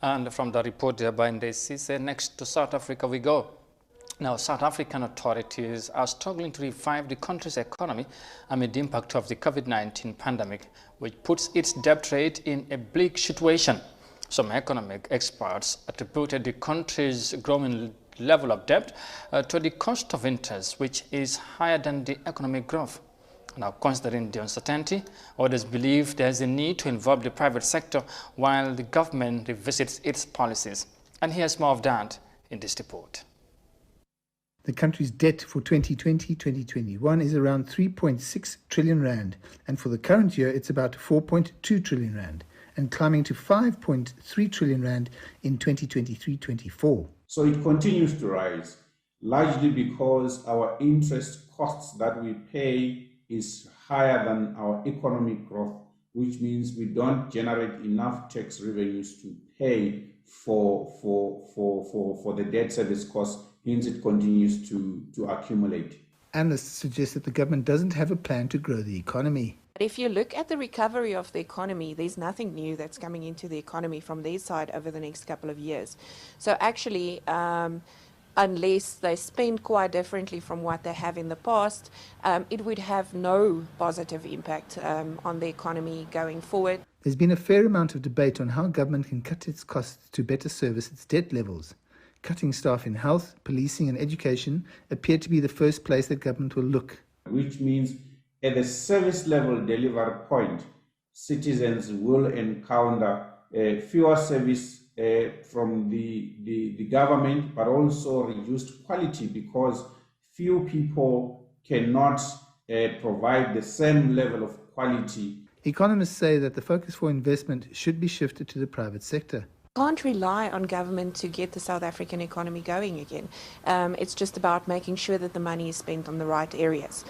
And from the report there by Ndesise, next to South Africa we go. Now, South African authorities are struggling to revive the country's economy amid the impact of the COVID-19 pandemic, which puts its debt rate in a bleak situation. Some economic experts attributed the country's growing level of debt to the cost of interest, which is higher than the economic growth. Now, considering the uncertainty, others believe there is a need to involve the private sector while the government revisits its policies. And here's more of that in this report. The country's debt for 2020-2021 is around 3.6 trillion rand, and for the current year it's about 4.2 trillion rand, and climbing to 5.3 trillion rand in 2023-24. So it continues to rise, largely because our interest costs that we pay is higher than our economic growth, which means we don't generate enough tax revenues to pay for the debt service costs. Hence, it continues to accumulate. Analysts suggest that the government doesn't have a plan to grow the economy. If you look at the recovery of the economy, there's nothing new that's coming into the economy from their side over the next couple of years. So actually, unless they spend quite differently from what they have in the past, it would have no positive impact on the economy going forward. There's been a fair amount of debate on how government can cut its costs to better service its debt levels. Cutting staff in health, policing and education appear to be the first place that government will look. Which means at the service level delivery point, citizens will encounter fewer service from the government, but also reduced quality because few people cannot provide the same level of quality. Economists say that the focus for investment should be shifted to the private sector. Can't rely on government to get the South African economy going again. It's just about making sure that the money is spent on the right areas.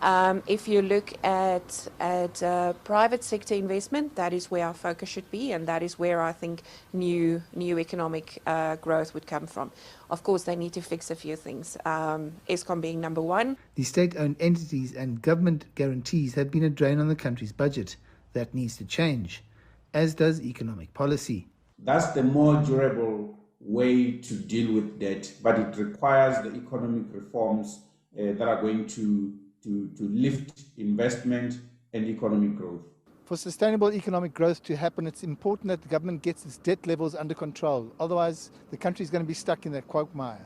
If you look at private sector investment, that is where our focus should be, and that is where I think new economic growth would come from. Of course, they need to fix a few things, Eskom being number one. The state-owned entities and government guarantees have been a drain on the country's budget. That needs to change, as does economic policy. That's the more durable way to deal with debt, but it requires the economic reforms that are going to lift investment and economic growth. For sustainable economic growth to happen, it's important that the government gets its debt levels under control. Otherwise, the country is going to be stuck in that quagmire.